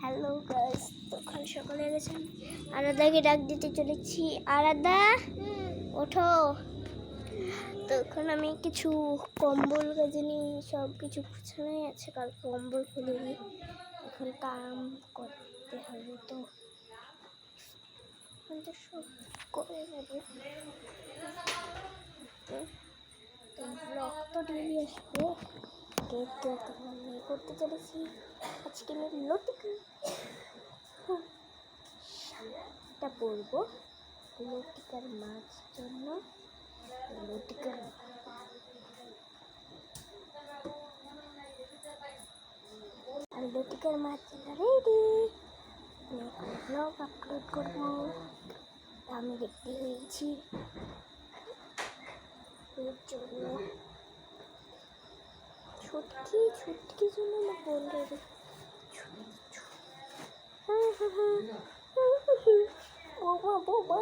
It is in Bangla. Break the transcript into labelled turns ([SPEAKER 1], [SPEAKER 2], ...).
[SPEAKER 1] হ্যালো গাইস, তখন সকালে গেছেন আরাধাকে ডাক দিতে চলেছি। আরাধা ওঠো। তখন আমি কিছু কম্বল গাজিনি সব কিছু গুছানোই আছে, কাল কম্বল খুলিনি, এখন কাম করতে হবে তো সব করে নেবো। ব্লগ তো ডেলি আসবে। করতে চলেছি আজকে আমি লতিকা পরবো, লতিকার মাছ জন্য। লতিকার লতিকার মাছ রেডি। ব্লগ আপলোড করবো। আমি রেডি হয়েছি এর জন্য। ছুটকি জন্য না বললে বোবা